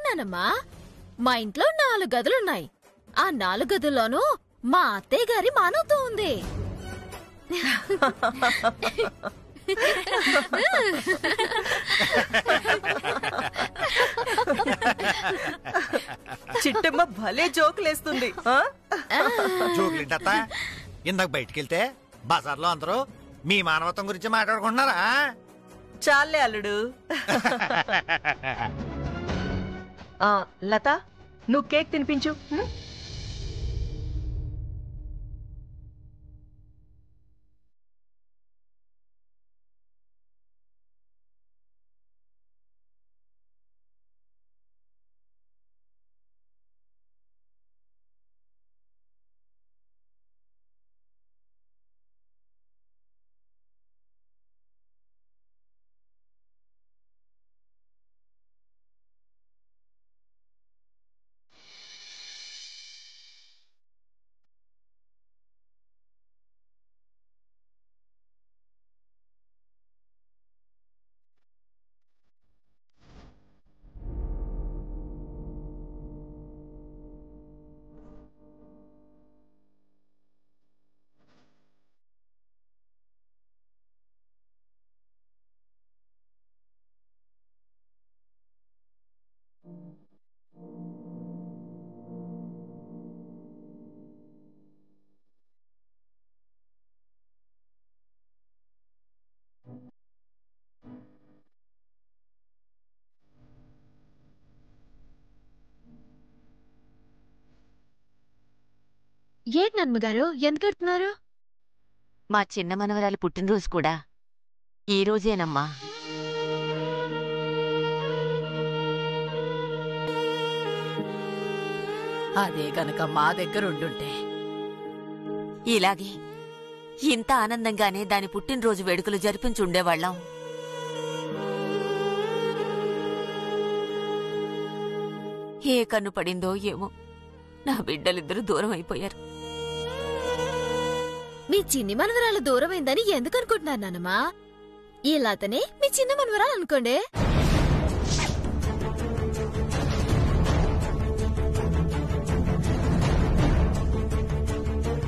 నానమ్మా, మా ఇంట్లో 4 గదులున్నాయి. ఆ 4 గదుల్లోనూ మా అత్తయ్య గారి మానవత్వం ఉంది. చిట్టమ్మ భలే జోకులేస్తుంది. జోకులేంటత్త? ఇందాక బయటికెళ్తే బజార్లో అందరూ మీ మానవత్వం గురించి మాట్లాడుకుంటున్నారా? చాలే అల్లుడు. లత, నువ్వు కేక్ తినిపించు. ఏంటి నన్మగారు ఎందుకు ఎడుతున్నారు? మా చిన్న మనవరాలి పుట్టినరోజు కూడా ఈ రోజేనమ్మా. అదే గనక మా దగ్గరుండుంటే ఇలాగే ఇంత ఆనందంగానే దాని పుట్టినరోజు వేడుకలు జరిపించుండేవాళ్ళం. ఏ కన్ను పడిందో ఏమో, నా బిడ్డలిద్దరూ దూరం అయిపోయారు. మీ చిన్ని మనవరాలు దూరమైందని ఎందుకు అనుకుంటున్నారు నానమ్మా? ఇలాతనే మీ చిన్న మనవరాలు అనుకోండి.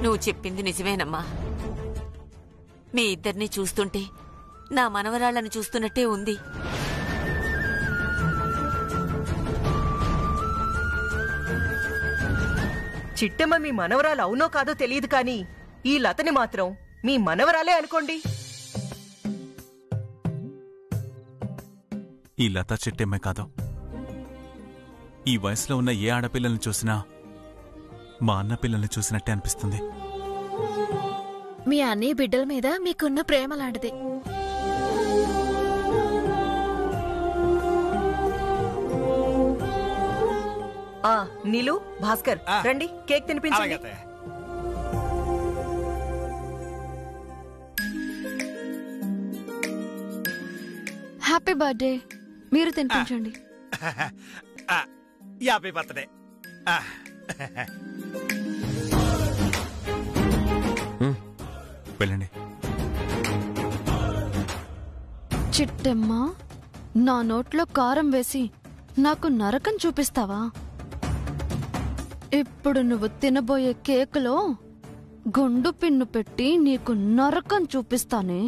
నువ్వు చెప్పింది నిజమేనమ్మా. మీ ఇద్దరిని చూస్తుంటే నా మనవరాళ్లను చూస్తున్నట్టే ఉంది. చిట్టమ్మ మీ మనవరాలు అవునో కాదో తెలియదు కానీ ఈ లతని మాత్రం మీ మనవరాలే అనుకోండి. ఈ లత చిట్టమ్మే కాదు, ఈ వయసులో ఉన్న ఏ ఆడపిల్లల్ని చూసినా మా అన్న పిల్లల్ని చూసినట్టే అనిపిస్తుంది. మీ అన్నయ్య బిడ్డల మీద మీకున్న ప్రేమ లాంటిది. నీలు, భాస్కర్ రండి, కేక్ తినిపించండి. Happy birthday. మీరు తినిపించండి. Happy birthday. వెళ్ళండి. చిట్టమ్మ, నా నోట్లో కారం వేసి నాకు నరకం చూపిస్తావా? ఇప్పుడు నువ్వు తినబోయే కేకులో గుండు పిన్ను పెట్టి నీకు నరకం చూపిస్తానే.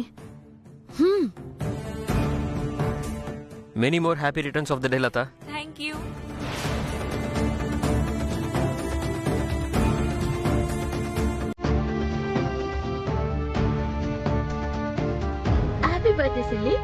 Many more happy returns of the day, Lata. Thank you. Happy birthday silly.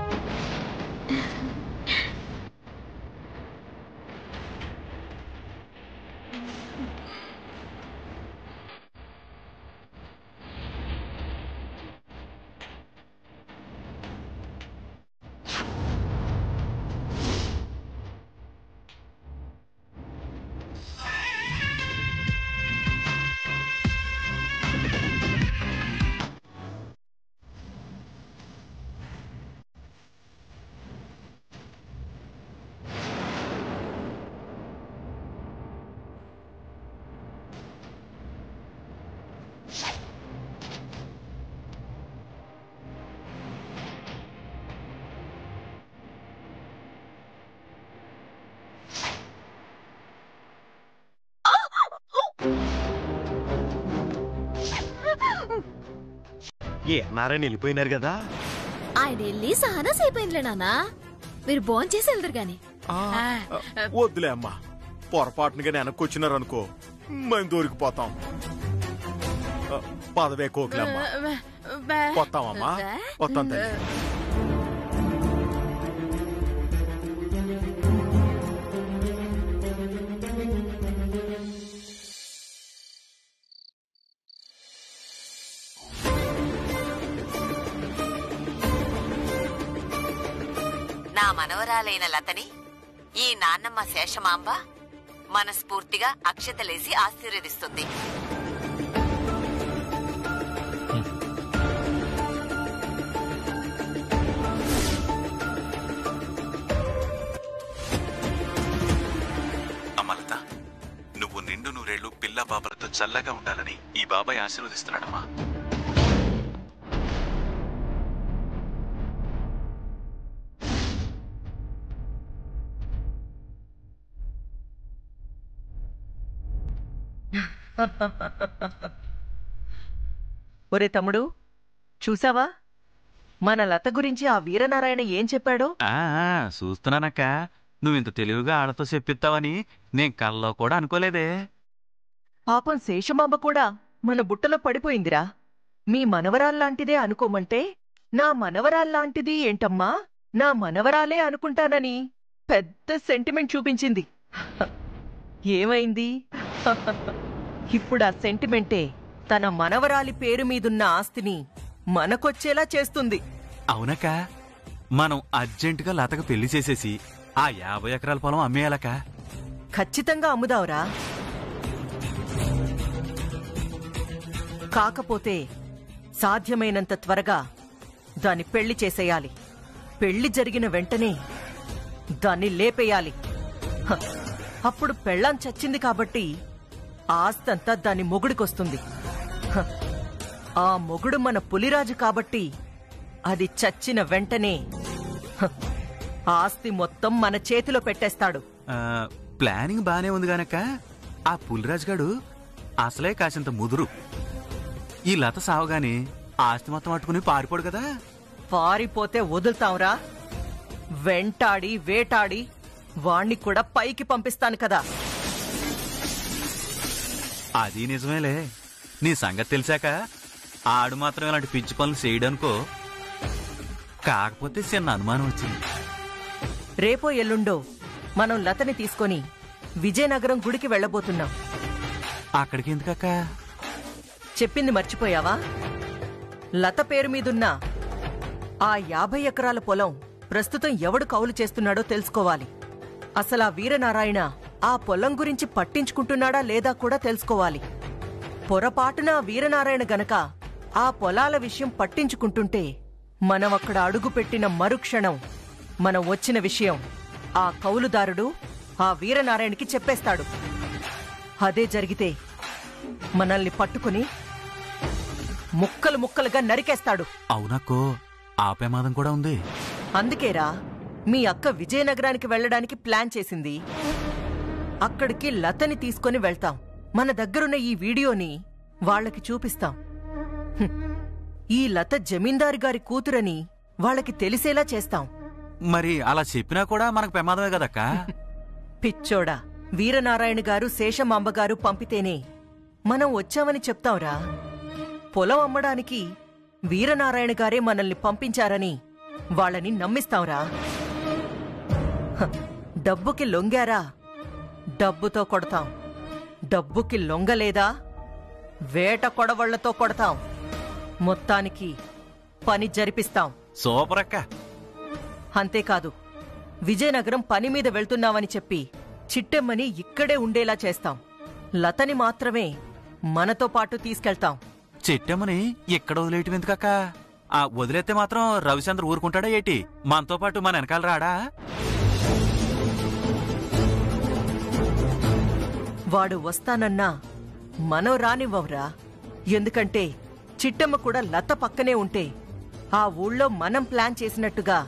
ఏ నారాయణ వెళ్ళిపోయినారు కదా. ఆయన వెళ్ళి సహనా సేపోయిందిలే నాన్న. మీరు భోంచేసి చేసి వెళ్తారు గాని. వద్దులే అమ్మా, పొరపాటునుగా వెనక్కి వచ్చినారనుకో మేము దొరికిపోతాం. పదవే కోకిలమ్మా, పోతామమ్మా, పోతాం తల్లి. నా మనవరాలైన లతని ఈ నాన్నమ్మ శేషమాంబ మనస్ఫూర్తిగా అక్షతలేసి ఆశీర్వదిస్తుంది. అమలత, నువ్వు నిండు నూరేళ్లు పిల్ల పాపలతో చల్లగా ఉండాలని ఈ బాబాయ్ ఆశీర్వదిస్తున్నాడమ్మా. ఒరే తమ్ముడు, చూసావా మన లత గురించి ఆ వీరనారాయణ ఏం చెప్పాడో? చూస్తున్నానక్క, నువ్వింత తెలివిగా ఆడతో చెప్పిస్తావని నేను కల్లో కూడా అనుకోలేదే. పాపం శేషమాంబ కూడా మన బుట్టలో పడిపోయిందిరా. మీ మనవరాల్లాంటిదే అనుకోమంటే నా మనవరాల్లాంటిది ఏంటమ్మా, నా మనవరాలే అనుకుంటానని పెద్ద సెంటిమెంట్ చూపించింది. ఏమైంది? ఇప్పుడు ఆ సెంటిమెంటే తన మనవరాలి పేరు మీదున్న ఆస్తిని మనకొచ్చేలా చేస్తుంది. అవునక్క, మనం అర్జెంటుగా లతకు పెళ్లి చేసేసి ఆ 50 ఎకరాల పొలం అమ్మేయాలక. ఖచ్చితంగా అమ్ముదావురా. కాకపోతే సాధ్యమైనంత త్వరగా దాన్ని పెళ్లి చేసేయాలి. పెళ్లి జరిగిన వెంటనే దాన్ని లేపేయాలి. అప్పుడు పెళ్ళాం చచ్చింది కాబట్టి ఆస్తంతా దాని మొగుడికొస్తుంది. ఆ మొగుడు మన పులిరాజు కాబట్టి అది చచ్చిన వెంటనే ఆస్తి మొత్తం మన చేతిలో పెట్టేస్తాడు. ప్లానింగ్ బానే ఉంది గానక్క, ఆ పులిరాజు గాడు అసలే కాసింత ముదురు. ఈ లత సావగాని ఆస్తి మొత్తం అట్టుకుని పారిపోడు కదా. పారిపోతే వదులుతాంరా? వెంటాడి వేటాడి వాణ్ణి కూడా పైకి పంపిస్తాను కదా. అది నిజమేలే, నీ సంగతి తెలిసాక ఆడు మాత్రం ఇలాంటి పిచ్చి పనులు చేయడానికో. కాకపోతే చిన్న అనుమానం వచ్చింది. రేపో ఎల్లుండో మనం లతని తీసుకొని విజయనగరం గుడికి వెళ్లబోతున్నాం. అక్కడికి ఎందుకక్క? చెప్పింది మర్చిపోయావా? లత పేరు మీదున్న ఆ 50 ఎకరాల పొలం ప్రస్తుతం ఎవడు కౌలు చేస్తున్నాడో తెలుసుకోవాలి. అసలా వీరనారాయణ ఆ పొలం గురించి పట్టించుకుంటున్నాడా లేదా కూడా తెలుసుకోవాలి. పొరపాటున వీరనారాయణ గనక ఆ పొలాల విషయం పట్టించుకుంటుంటే మనం అక్కడ అడుగుపెట్టిన మరుక్షణం మనం వచ్చిన విషయం ఆ కౌలుదారుడు ఆ వీరనారాయణకి చెప్పేస్తాడు. అదే జరిగితే మనల్ని పట్టుకుని ముక్కలు ముక్కలుగా నరికేస్తాడు. అవునక్కో, ఆ ప్రమాదం కూడా ఉంది. అందుకేరా మీ అక్క విజయనగరానికి వెళ్లడానికి ప్లాన్ చేసింది. అక్కడికి లతని తీసుకొని వెళ్తాం. మన దగ్గరున్న ఈ వీడియోని వాళ్లకి చూపిస్తాం. ఈ లత జమీందారు గారి కూతురని వాళ్ళకి తెలిసేలా చేస్తాం. మరి అలా చెప్పినా కూడా మనకు ప్రమాదమే కదక్క. పిచ్చోడా, వీరనారాయణ గారు శేషమాంబగారు పంపితేనే మనం వచ్చామని చెప్తాంరా. పొలం అమ్మడానికి వీరనారాయణ గారే మనల్ని పంపించారని వాళ్ళని నమ్మిస్తాంరా. డబ్బుకి లొంగారా, డబ్బుతో కొడతాం. డబ్బుకి లొంగలేదా, వేట కొడవళ్లతో కొడతాం. మొత్తానికి పని జరిపిస్తాం. సూపర్ అక్క. అంతేకాదు, విజయనగరం పని మీద వెళ్తున్నామని చెప్పి చిట్టెమ్మని ఇక్కడే ఉండేలా చేస్తాం. లతని మాత్రమే మనతో పాటు తీసుకెళ్తాం. చిట్టెమ్మని ఎక్కడ వదిలేయటం ఎందుకక్క? ఆ వదిలేస్తే మాత్రం రవిచంద్ర ఊరుకుంటాడా ఏటి? మనతో పాటు మన వెనకాల రాడా? వాడు వస్తానన్నా మనం రానివ్వవురా. ఎందుకంటే చిట్టమ్మ కూడా లత పక్కనే ఉంటే ఆ ఊళ్ళో మనం ప్లాన్ చేసినట్టుగా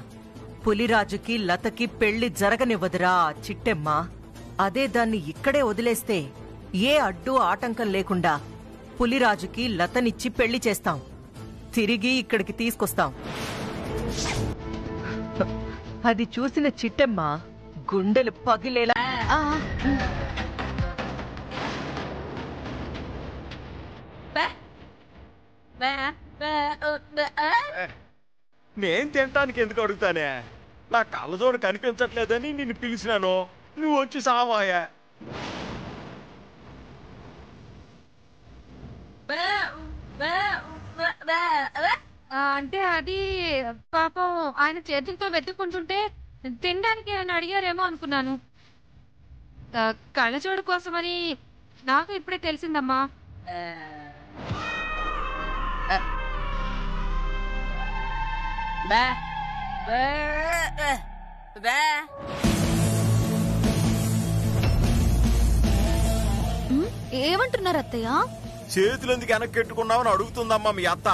పులిరాజుకి లతకి పెళ్లి జరగనివ్వదురా చిట్టెమ్మ. అదే దాన్ని ఇక్కడే వదిలేస్తే ఏ అడ్డు ఆటంకం లేకుండా పులిరాజుకి లతనిచ్చి పెళ్లి చేస్తాం. తిరిగి ఇక్కడికి తీసుకొస్తాం. అది చూసిన చిట్టమ్మ గుండెలు పగిలేలా నేను తినటానికి ఎందుకు అడుగుతానే? నా కళ్ళజోడు కనిపించట్లేదని నిన్ను పిలిచినాను, నువ్వు వచ్చి సావాయా. అంటే అది పాపం ఆయన చేతులతో వెతుక్కుంటుంటే తినడానికి ఆయన అడిగారేమో అనుకున్నాను. కళ్ళజోడు కోసమని నాకు ఇప్పుడే తెలిసిందమ్మా. ఏమంటున్నారు అత్తయ్య? చేతులు ఎందుకు వెనక్కెట్టుకున్నావని అడుగుతుందమ్మా మీ అత్త.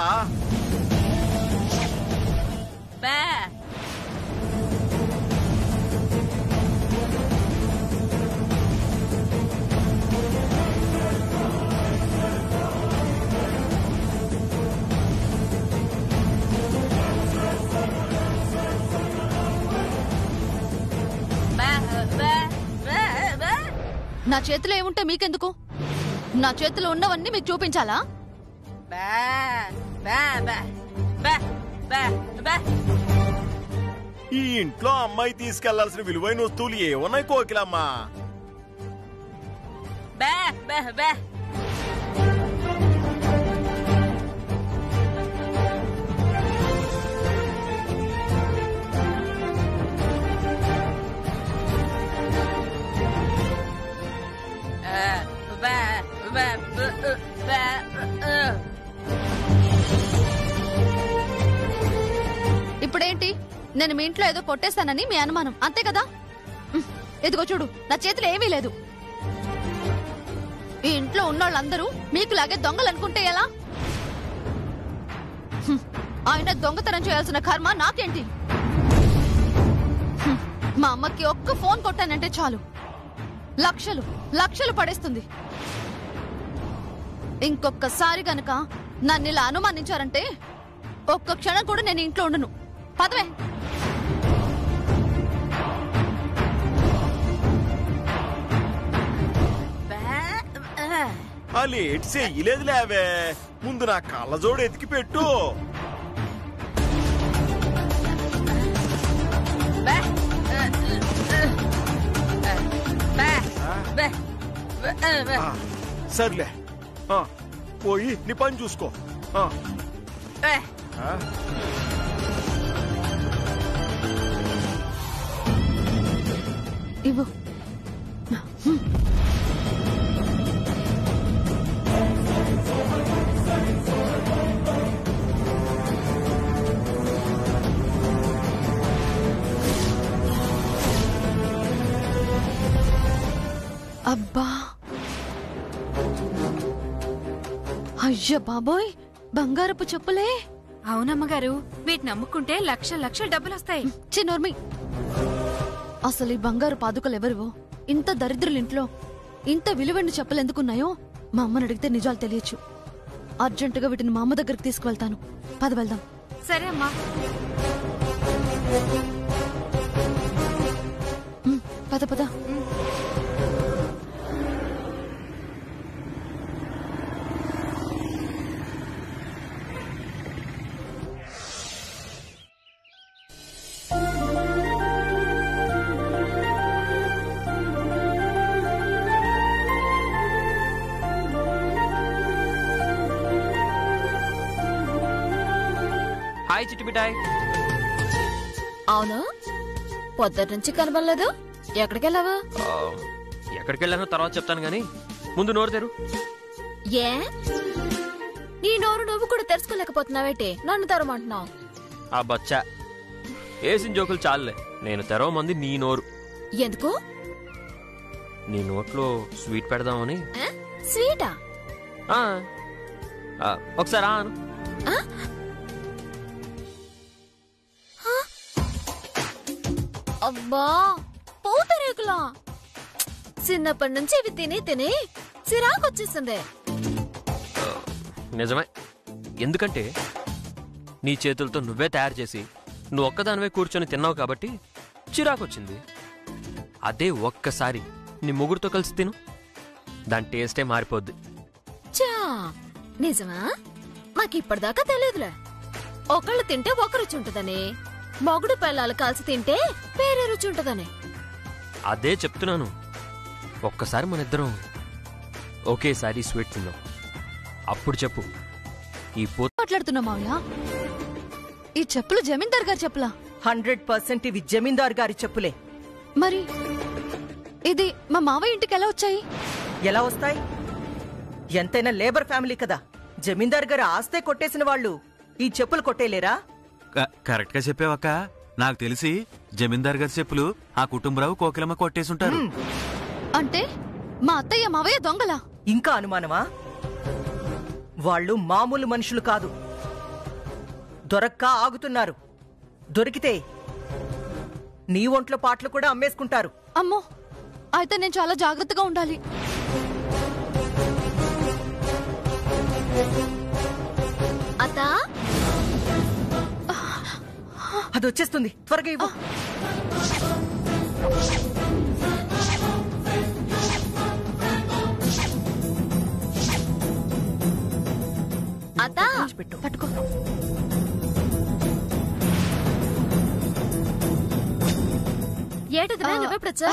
నా చేతిలో ఏముంటే మీకెందుకు? నా చేతిలో ఉన్నవన్నీ మీకు చూపించాలా? ఈ ఇంట్లో అమ్మాయి తీసుకెళ్లాల్సిన విలువైన వస్తువులు ఏమున్నాయి కోకిలమ్మా? ఇప్పుడేంటి? నేను మీ ఇంట్లో ఏదో కొట్టేస్తానని మీ అనుమానం, అంతే కదా? ఎదుగో చూడు, నా చేతిలో ఏమీ లేదు. ఈ ఇంట్లో ఉన్నోళ్ళందరూ మీకులాగే దొంగలు అనుకుంటే ఎలా? ఆయన దొంగతనం చేయాల్సిన కర్మ నాకేంటి? మా అమ్మకి ఒక్క ఫోన్ కొట్టానంటే చాలు లక్షలు లక్షలు పడేస్తుంది. ఇంకొకసారి గనక నన్ను ఇలా అనుమానించారంటే ఒక్క క్షణం కూడా నేను ఇంట్లో ఉండను. పదవే. లేట్ చెయ్యలేదు లేవే, ముందు నా కళ్ళజోడు ఎతికి పెట్టు. సర్లే, పోయి నీ పని చూసుకో. ఇవ్వు. అబ్బా, అయ్య బాబోయ్, బంగారపు చెప్పులే. అవునమ్మగారు, వీటిని నమ్ముకుంటే లక్షల లక్షల డబ్బులు వస్తాయి. చిన్నోర్మి, అసలు ఈ బంగారు పాదుకలు ఎవరివో? ఇంత దరిద్రులింట్లో ఇంత విలువైన చెప్పులు ఎందుకున్నాయో మా అమ్మని అడిగితే నిజాలు తెలియచ్చు. అర్జెంటుగా వీటిని మా అమ్మ దగ్గరికి తీసుకువెళ్తాను. పద వెళ్దాం. సరే అమ్మా. పద పద. హాయ్ చిట్టుబిటాయ్. అవును, పొద్దుట నుంచి కనబడలేదు. ఎక్కడికెళ్ళావు? ఎక్కడికెళ్ళానో తర్వాత చెప్తాను గాని ముందు నోరు తెరు. ఏ నీ నోరు నువ్వు కూడా తెరుచుకోలేకపోతున్నావేటి? నన్ను తెరమంటున్నావు? ఆ బచ్చా వేసిన జోకులు చాలులే, నేను తెరవమంది నీ నోరు. ఎందుకు? నీ నోట్లో స్వీట్ పెడదామని. స్వీటా? ఒకసారి ఆను. అబ్బా, పూతరేకులా! చిన్నప్పటి నుంచి ఇవి తిని తిని చిరాకొచ్చేసింది. నిజమే, ఎందుకంటే నీ చేతులతో నువ్వే తయారు చేసి నువ్వు ఒక్కదానివే కూర్చొని తిన్నావు కాబట్టి చిరాకొచ్చింది. అదే ఒక్కసారి నీ ముగ్గురితో కలిసి తిను, దాని టేస్టే మారిపోద్ది. చా నిజమా? మాకిప్పటిదాకా తెలియదులే. ఒకళ్ళు తింటే ఒక రుచి ఉంటదని, మొగుడు పిల్లలు కలిసి తింటే వేరే రుచి ఉంటదని. అదే చెప్తున్నాను. ఒక్కసారి మన ఇద్దరం ఒకేసారి స్వీట్ తిందాం, అప్పుడు చెప్పు. ఈ మాట్లాడుతున్నా మావయ్య, ఈ చెప్పులు జమీందార్ గారి చెప్పులా? 100% ఇవి జమీందార్ గారి చెప్పులే. మరి ఇది మా మావయ్య ఇంటికి ఎలా వచ్చాయి? ఎలా వస్తాయి? ఎంతైనా లేబర్ ఫ్యామిలీ కదా. జమీందార్ గారి ఆస్తే కొట్టేసిన వాళ్ళు ఈ చెప్పులు కొట్టేలేరా? కరెక్ట్ గా చెప్పావక్క. నాకు తెలిసి జమీందార్ గారి చెప్పులు ఆ కుటుంబరావు కోకిలమ్మ కొట్టేసుంటారు. అంటే మా అత్తయ్య మావయ్య దొంగలా? ఇంకా అనుమానమా? వాళ్ళు మామూలు మనుషులు కాదు. దొరక్క ఆగుతున్నారు. దొరికితే నీ ఒంట్లో పాటలు కూడా అమ్మేసుకుంటారు. అమ్మో, అయితే నేను చాలా జాగ్రత్తగా ఉండాలి. అత్తా, అది వచ్చేస్తుంది, త్వరగా ఇవ్వు. అత్తా పట్టుకో. ఏటదిరా, నువ్వెప్పుడొచ్చా?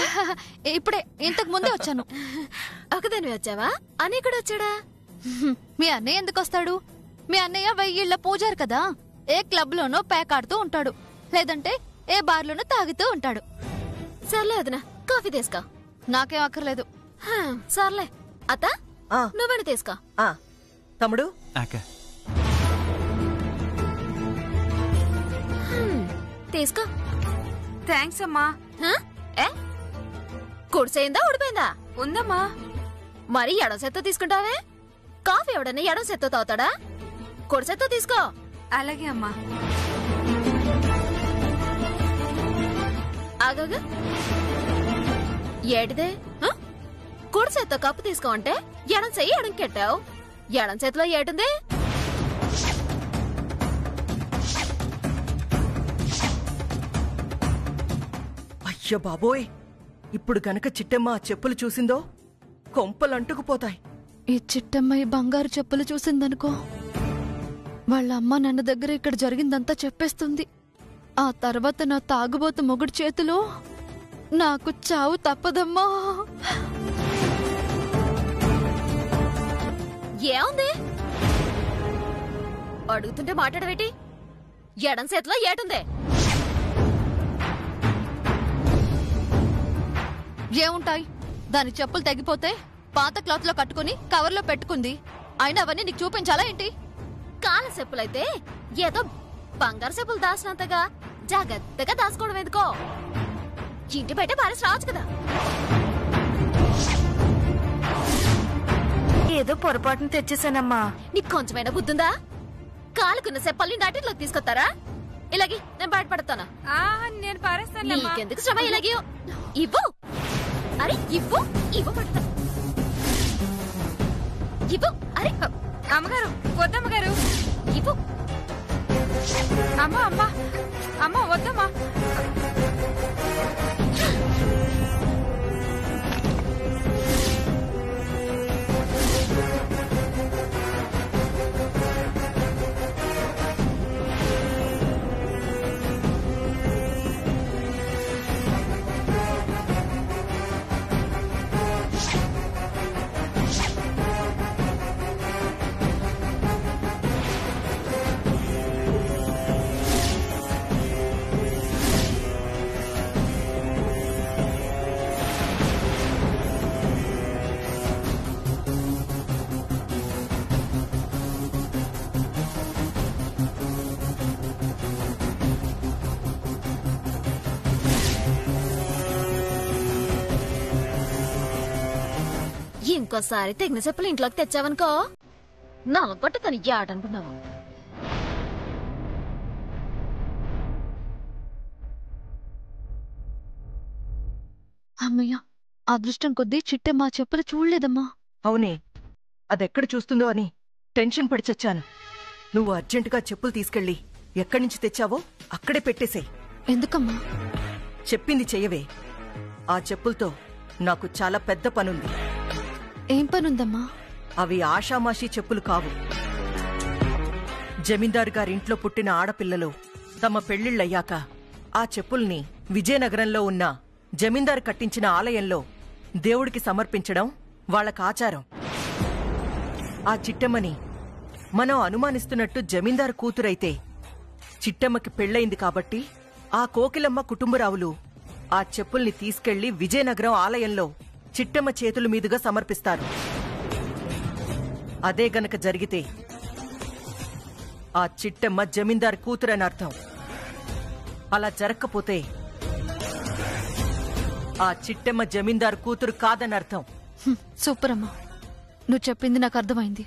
ఇప్పుడే, ఇంతకు ముందే వచ్చాను. ఒకదాని వచ్చావా? అని ఇక్కడ వచ్చాడా? మీ అన్నయ్య ఎందుకు వస్తాడు? మీ అన్నయ్య 1000 పూజారు కదా. ఏ క్లబ్ లోనో పేకాడుతూ ఉంటాడు, లేదంటే ఏ బార్లోనో తాగుతూ ఉంటాడు. సర్లే వదినా, కాఫీ తీసుకో. నాకేం అక్కర్లేదు. సర్లే అత్త, నువ్వెని తీసుకో. తమ్ముడు తీసుకో. థ్యాంక్స్ అమ్మా. కుడిసేయిందా ఊడిపోయిందా? ఉందమ్మా. మరి ఎడం సెత్తో తీసుకుంటావే? కాఫీ ఎవడన్నా ఎడం సెత్తో తాగుతాడా? కుడిసేత్తో తీసుకో. అలాగే అమ్మా. ఆగగా ఏటిదే? కుడి చేత్తో కప్పు తీసుకో అంటే ఎడం చెయ్యి ఎడం కెట్టావు. ఎడం చేతిలో ఏటుంది? అయ్య బాబోయ్, ఇప్పుడు గనక చిట్టమ్మ ఆ చెప్పులు చూసిందో కొంపలు అంటుకుపోతాయి. ఈ చిట్టమ్మాయి బంగారు చెప్పులు చూసిందనుకో, వాళ్ళ అమ్మ నన్న దగ్గర ఇక్కడ జరిగిందంతా చెప్పేస్తుంది. ఆ తర్వాత నా తాగుబోతు మొగుడు చేతిలో నాకు చావు తప్పదమ్మా. ఏముంది? అడుగుతుంటే మాట్లాడవేటి? ఎడం చేతిలో ఏటుంది? ఏముంటాయి? దాని చెప్పులు తెగిపోతే పాత క్లాత్ లో కట్టుకుని కవర్లో పెట్టుకుంది. అయినా అవన్నీ నీకు చూపించాలా ఏంటి? కాళ్ళ చెప్పులైతే ఏదో బంగారు చెప్పులు దాచినంతగా జాగ్రత్తగా దాచుకోవడం ఎందుకో? ఇంటి బయట పారేసి రావచ్చు కదా. ఏదో పొరపాటును తెచ్చేసానమ్మా. నీకు కొంచెమైనా బుద్ధుందా? కాలుకున్న చెప్పల్ని నాటిలోకి తీసుకొస్తారా? ఇలాగి నేను బయటపడతాను. నేను పారేస్తాను. నీకెందుకు శ్రమ? ఇలాగి ఇవ్వు. అరే ఇవ్వు, ఇవ్వు పడతా. ఇవ్వు. అరే అమ్మగారు, వద్దమ్మగారు, ఇవ్వు. అమ్మా అమ్మా అమ్మ, వద్దమ్మా. ఇంకోసారి తెగిన చెప్పులు ఇంట్లోకి తెచ్చావనుకో, నలగొట్టు తను ఆడనుకున్నావు. అమ్మయ్య, అదృష్టం కొద్దీ చిట్టే మా చెప్పులు చూడలేదమ్మా. అవునే, అదెక్కడ చూస్తుందో అని టెన్షన్ పడి చచ్చాను. నువ్వు అర్జెంటుగా చెప్పులు తీసుకెళ్ళి ఎక్కడి నుంచి తెచ్చావో అక్కడే పెట్టేసేయ్. ఎందుకమ్మా? చెప్పింది చెయ్యవే. ఆ చెప్పులతో నాకు చాలా పెద్ద పనుంది. ఏం పనుందమ్మా? అవి ఆషామాషీ చెప్పులు కావు. జమీందారు గారింట్లో పుట్టిన ఆడపిల్లలు తమ పెళ్లిళ్లయ్యాక ఆ చెప్పుల్ని విజయనగరంలో ఉన్న జమీందారు కట్టించిన ఆలయంలో దేవుడికి సమర్పించడం వాళ్ళకాచారం. ఆ చిట్టమ్మని మనం అనుమానిస్తున్నట్టు జమీందారు కూతురైతే చిట్టమ్మకి పెళ్లయింది కాబట్టి ఆ కోకిలమ్మ కుటుంబరావులు ఆ చెప్పుల్ని తీసుకెళ్లి విజయనగరం ఆలయంలో చిట్టమ్మ చేతుల మీదుగా సమర్పిస్తారు. అదే గనక జరిగితే ఆ చిట్టమ్మ జమీందారు కూతురని అర్థం. అలా జరగకపోతే ఆ చిట్టమ్మ జమీందారు కూతురు కాదని అర్థం. సూపర్ అమ్మా, నువ్వు చెప్పింది నాకు అర్థమైంది.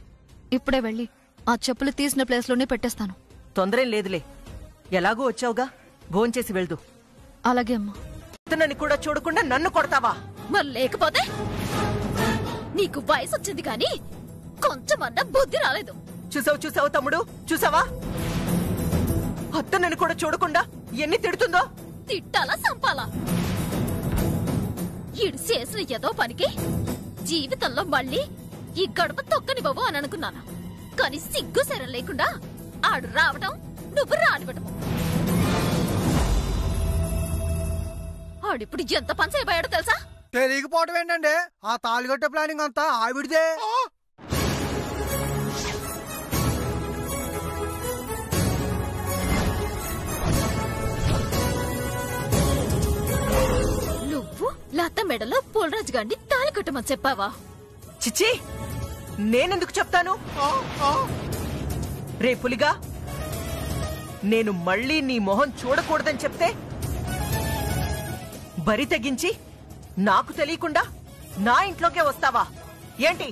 ఇప్పుడే వెళ్ళి ఆ చెప్పులు తీసిన ప్లేస్లోనే పెట్టేస్తాను. తొందరేం లేదులే, ఎలాగూ వచ్చావుగా, భోంచేసి వెళ్దు. అలాగే అమ్మా. అతనని కూడా చూడకుండా నన్ను కొడతావా? మరి లేకపోతే నీకు వయసు వచ్చింది కానీ కొంచెమన్నా బుద్ధి రాలేదు. చూసావు తమ్ముడు, చూసావా? అత్తనని కూడా చూడకుండా ఎన్ని తిడుతుందో. తిట్టాలా సంపాలా? ఈడు చేసిన ఏదో పనికి జీవితంలో మళ్ళీ ఈ గడప తొక్కనివ్వవు అని అనుకున్నాను. కానీ సిగ్గు శరం లేకుండా ఆడు రావటం, నువ్వు రానివ్వటం. ఆడిప్పుడు ఎంత పని చేయబోయాడో తెలుసా? తెలియకపోవటం ఏంటండి, ఆ తాళిగట్టే ప్లానింగ్ అంతా ఆవిడదే. నువ్వు లత మెడలో పూలరాజు గారిని తాళి కట్టమని చెప్పావా? చిచ్చి, నేనెందుకు చెప్తాను? రే పులిగా, నేను మళ్ళీ నీ మొహం చూడకూడదని చెప్తే బరి తెగించి నాకు తెలియకుండా నా ఇంట్లోకే వస్తావా ఏంటి?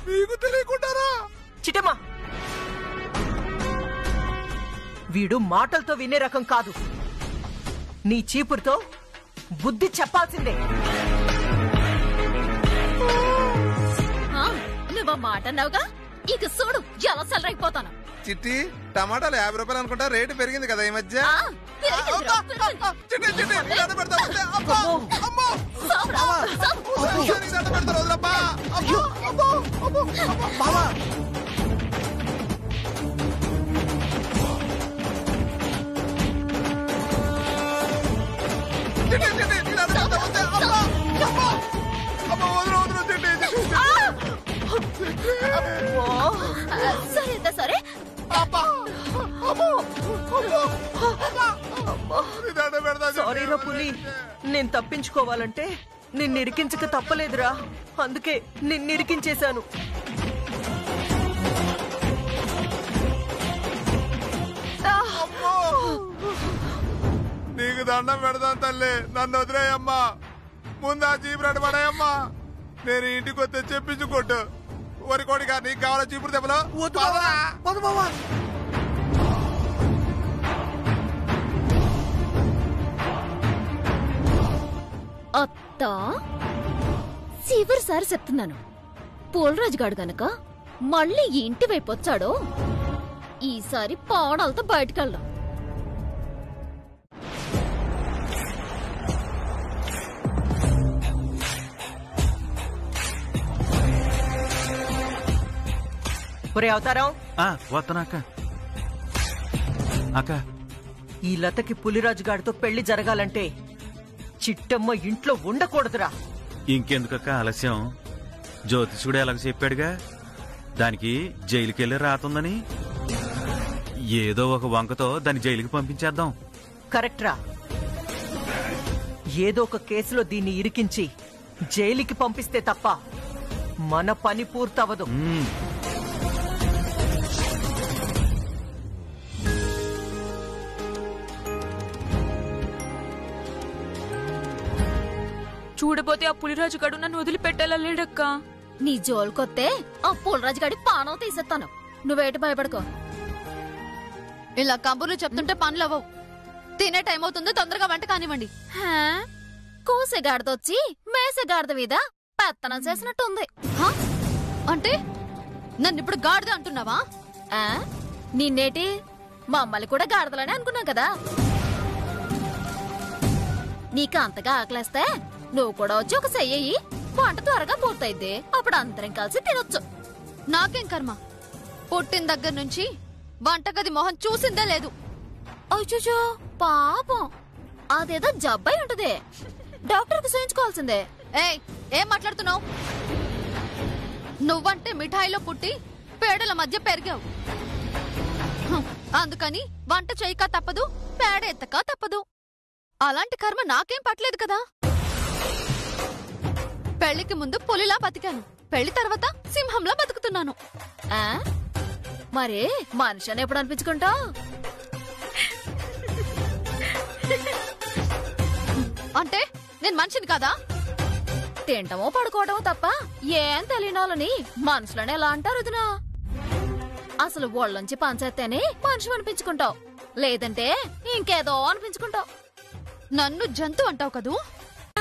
మీకు తెలియకుండారా? చిటమ్మా, వీడు మాటలతో వినే రకం కాదు. నీ చీపురుతో బుద్ధి చెప్పాల్సిందే. నువ్వు మాట అన్నావుగా, ఇక చూడు ఎలా సెలరైపోతాను. చిట్టి, టమాటాలు 50 రూపాయలు అనుకుంటా, రేటు పెరిగింది కదా ఈ మధ్య. సరే సరే, సారీరా పులి, నేను తప్పించుకోవాలంటే నిన్నిరికించక తప్పలేదురా. అందుకే నిన్నిరికించేశాను. నీకు దండం పెడతాను తల్లి, నన్ను వదిలేయమ్మా. ముందు ఆ చీపురు పడాయమ్మా. నేను ఇంటికి వస్తే చెప్పించుకోట్టు. వరి కోడిగా నీకు కావాలా చీపురు దెబ్బలు? అత్త, చివరిసారి చెప్తున్నాను, పూలరాజు గాడు గనక మళ్ళీ ఇంటి వైపు వచ్చాడో ఈసారి పాడాలతో బయటకెళ్దాం. ఒరే అవతారం, వస్తాను అక్క. అక్క, ఈ లతకి పులిరాజు గాడితో పెళ్లి జరగాలంటే చిట్టమ్మ ఇంట్లో ఉండకూడదురా. ఇంకెందుకక్క ఆలస్యం? జ్యోతిషుడు ఎలాగ చెప్పాడుగా, దానికి జైలుకెళ్ళి రాతుందని. ఏదో ఒక వంకతో దాన్ని జైలుకి పంపించేద్దాం. కరెక్ట్ రా. ఏదో ఒక కేసులో దీన్ని ఇరికించి జైలుకి పంపిస్తే తప్ప మన పని పూర్తవదు. చూడబోతే ఆ పులిరాజు గడు నన్ను వదిలిపెట్టేలా లేడక్క. నీ జోలుకొత్తే ఆ పూలరాజు గడి పానం తీసేస్తాను. నువ్వేటి భయపడుకో. ఇలా కబుర్లు చెప్తుంటే పనులు అవ్వవు. తినే టైం అవుతుందో, తొందరగా వంట కానివ్వండి. కూసెగాడిదొచ్చి మేసెగాడిద మీద పెత్తనం చేసినట్టుంది. అంటే నన్నిప్పుడు గాడిద అంటున్నావా? నిన్నేటి మమ్మల్ని కూడా గాడిదలనే అనుకున్నాం కదా. నీకు అంతగా ఆకలేస్తే నువ్వు కూడా వచ్చి ఒక చెయ్యి, వంట త్వరగా పూర్తయిద్ది. అప్పుడు అందరం కలిసి తినొచ్చు. నాకేం కర్మ, పుట్టిన దగ్గర నుంచి వంటగది మొహం చూసిందే లేదు. అయ్యో పాపం, అదేదో జబ్బై ఉంటది, డాక్టర్కి చూయించుకోవాల్సిందే. ఏం మాట్లాడుతున్నావు? నువ్వంటే మిఠాయిలో పుట్టి పేడల మధ్య పెరిగావు. అందుకని వంట చేయక తప్పదు, పేడ ఎత్తక తప్పదు. అలాంటి కర్మ నాకేం పట్టలేదు కదా. పెళ్లికి ముందు పులిలా బతికాను, పెళ్లి తర్వాత సింహంలా బతుకుతున్నాను. మరి మనిషి అని ఎప్పుడు అనిపించుకుంటావు? అంటే నేను మనిషిని కదా? తింటమో పడుకోవటమో తప్ప ఏం తెలియనాలని మనుషులని ఎలా అంటారు వదినా? అసలు ఒళ్ళొంచి పంచేస్తేనే మనిషి అనిపించుకుంటావు, లేదంటే ఇంకేదో అనిపించుకుంటావు. నన్ను జంతు అంటావు కదూ?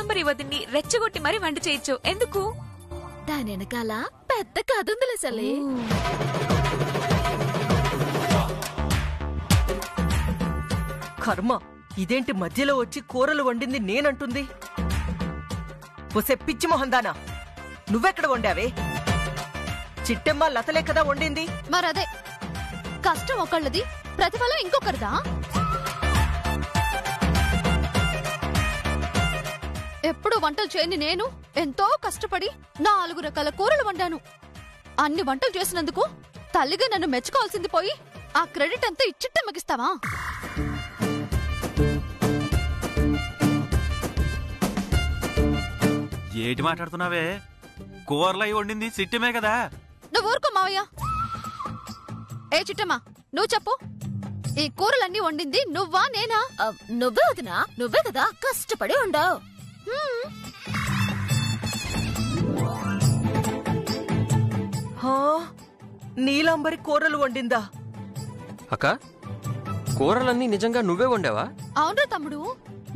మరి వదిన్ని రెచ్చగొట్టి మరి వంట చేయొచ్చు. ఎందుకు? దాని వెనకాల పెద్ద కథ ఉందిలే సల్లి. కర్మ, ఇదేంటి మధ్యలో వచ్చి కూరలు వండింది నేనంటుంది? ఒసే పిచ్చి మొహందానా, నువ్వెక్కడ వండావే? చిట్టెమ్మ లతలే కదా వండింది. మరదే, కష్టం ఒకళ్ళది, ప్రతిఫలం ఇంకొకరిదా? ఎప్పుడు వంటలు చేయని నేను ఎంతో కష్టపడి 4 రకాల కూరలు వండాను. అన్ని వంటలు చేసినందుకు తల్లిగా నన్ను మెచ్చుకోవాల్సింది పోయి ఆ క్రెడిట్ అంతా ఇచ్చిట్టమ్మకిస్తావా? ఏటి మాట్లాడుతున్నావే? కూరలై వండింది చిట్టమే కదా. నువ్వు ఊరుకో మావయ్య. ఏ చిట్టమ్మా, నువ్వు చెప్పు, ఈ కూరలన్నీ వండింది నువ్వా నేనా? నువ్వే వదినా, నువ్వే కదా కష్టపడి వండావు. నీలాంబరి కూరలు వండిందా? అక్క, కూరలన్నీ నిజంగా నువ్వే వండావా? అవునరా తమ్ముడు,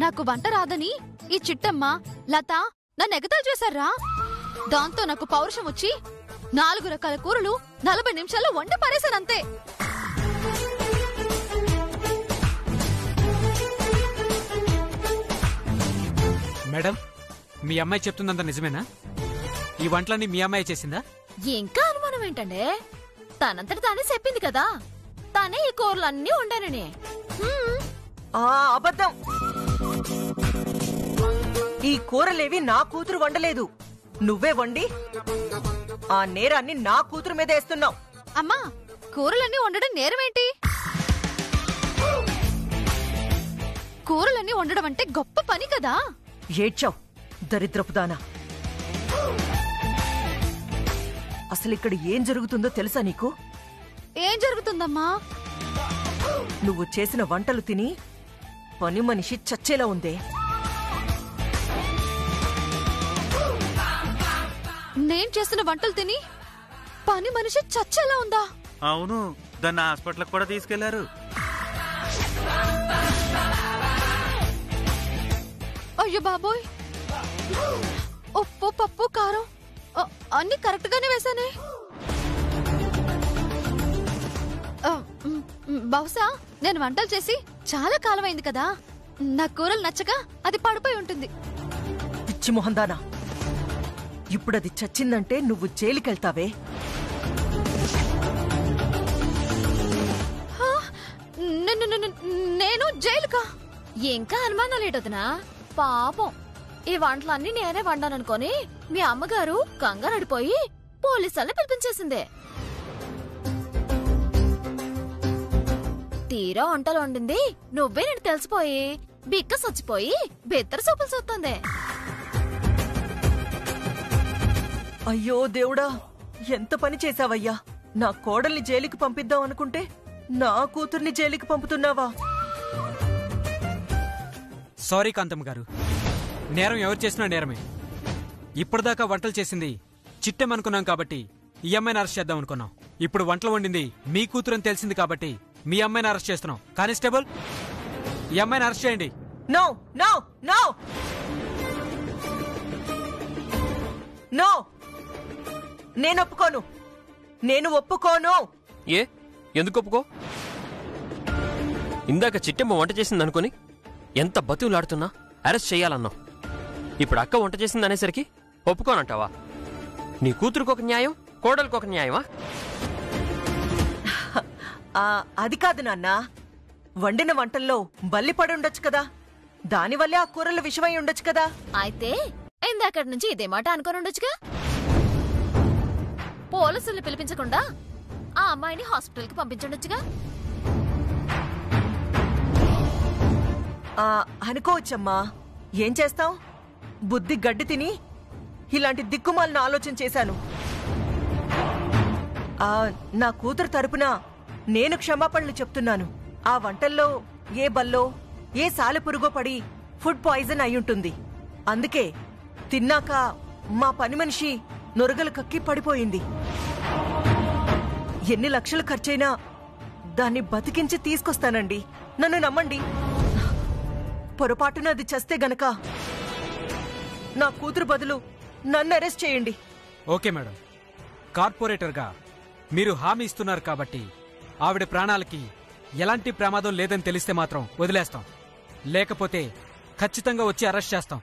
నాకు వంట రాదని ఈ చిట్టమ్మ లత నన్ను ఎగతాలు చేశారా. దాంతో నాకు పౌరుషం వచ్చి 4 రకాల కూరలు 40 నిమిషాల్లో వండి పారేశానంతే. మేడం, మీ అమ్మాయి చెప్తుందంత నిజమేనా? ఈ వంటలన్నీ మీ అమ్మాయి చేసిందా? ఇంకా అనుమానం ఏంటండే? తనంతటి తానే చెప్పింది కదా, తానే ఈ కూరలన్నీ వండానని. అబద్ధం. ఈ కూరలేవి నా కూతురు వండలేదు, నువ్వే వండి ఆ నేరాన్ని నా కూతురు మీద వేస్తున్నావు. అమ్మా, కూరలన్నీ వండడం నేరమేంటి? కూరలన్నీ వండడం అంటే గొప్ప పని కదా. ఏడ్చావు దరిద్రపుదానా. అసలిక్కడ ఏం జరుగుతుందో తెలుసా నీకు? ఏం జరుగుతుందమ్మా? నువ్వు చేసిన వంటలు తిని పని మనిషి చచ్చేలా ఉందే. నేను చేసిన వంటలు తిని పని మనిషి చచ్చేలా ఉందా? అవును, దాన్ని హాస్పిటల్ కూడా తీసుకెళ్లారు. అయ్యో బాబోయ్, ఉప్పు పప్పు కారం అన్ని కరెక్ట్ గానే వేసానే. బహుశా నేను వంటలు చేసి చాలా కాలం అయింది కదా, నా కూరలు నచ్చక అది పడిపోయి ఉంటుంది. పిచ్చి మొహందానా, ఇప్పుడది చచ్చిందంటే నువ్వు జైలుకెళ్తావే. నేను జైలుకా? ఇంకా అనుమానాలేటొదినా? పాపం, ఈ వంటలన్నీ నేనే వండాననుకొని మీ అమ్మగారు కంగారడిపోయి పోలీసుల్ని పిలిపించేసిందే. తీరా వంటలు వండింది నువ్వే నేను తెలిసిపోయి బిక్క సచ్చిపోయి బెత్తర సూపులు చూస్తుంది. అయ్యో దేవుడా, ఎంత పని చేశావయ్యా. నా కోడల్ని జైలుకి పంపిద్దాం అనుకుంటే నా కూతుర్ని జైలుకి పంపుతున్నావా? సారీ కాంతమ్మ గారు, నేరం ఎవరు చేసినా నేరమే. ఇప్పటిదాకా వంటలు చేసింది చిట్టెమనుకున్నాం కాబట్టి ఈ అమ్మాయిని అరెస్ట్ చేద్దాం అనుకున్నాం. ఇప్పుడు వంటలు వండింది మీ కూతురని తెలిసింది కాబట్టి మీ అమ్మాయిని అరెస్ట్ చేస్తున్నాం. కానిస్టేబుల్, ఈ అమ్మాయిని అరెస్ట్ చేయండి. నో నో నో నో, నేను ఒప్పుకోను. నేను ఒప్పుకోను. ఏ ఎందుకు ఒప్పుకో? ఇందాక చిట్టమ్మ వంట చేసింది అనుకుని ఎంత బతుకులాడుతున్నా అరెస్ట్ చేయాలన్నావు. ఇప్పుడు అక్క వంట చేసింది అనేసరికి ఒప్పుకోనంటావా? నీ కూతురుకు ఒక న్యాయం, కోడలికి ఒక న్యాయమా? అది కాదు నాన్న. వండిన వంటల్లో బల్లి పడి ఉండొచ్చు కదా, దానివల్లే ఆ కూరలు విషమై ఉండొచ్చు కదా. అయితే ఇందాకటి నుంచి ఇదే మాట అనుకుని ఉండొచ్చుగా. పోలీసుల్ని పిలిపించకుండా ఆ అమ్మాయిని హాస్పిటల్కి పంపించుండొచ్చుగా. అనుకోవచ్చమ్మా. ఏం చేస్తాం? బుద్ధి గడ్డి తిని ఇలాంటి దిక్కుమాలిన ఆలోచన చేశాను. నా కూతురు తరపున నేను క్షమాపణలు చెప్తున్నాను. ఆ వంటల్లో ఏ బల్లో ఏ సాలెపురుగో పడి ఫుడ్ పాయిజన్ అయ్యుంటుంది. అందుకే తిన్నాక మా పని మనిషి నొరగలు కక్కి పడిపోయింది. ఎన్ని లక్షలు ఖర్చైనా దాన్ని బతికించి తీసుకొస్తానండి. నన్ను నమ్మండి. పొరపాటున అది చస్తే గనక నా కూతురు బదులు నన్ను అరెస్ట్ చేయండి. ఓకే మేడం, కార్పొరేటర్గా మీరు హామీ ఇస్తున్నారు కాబట్టి ఆవిడ ప్రాణాలకి ఎలాంటి ప్రమాదం లేదని తెలిస్తే మాత్రం వదిలేస్తాం. లేకపోతే ఖచ్చితంగా వచ్చి అరెస్ట్ చేస్తాం.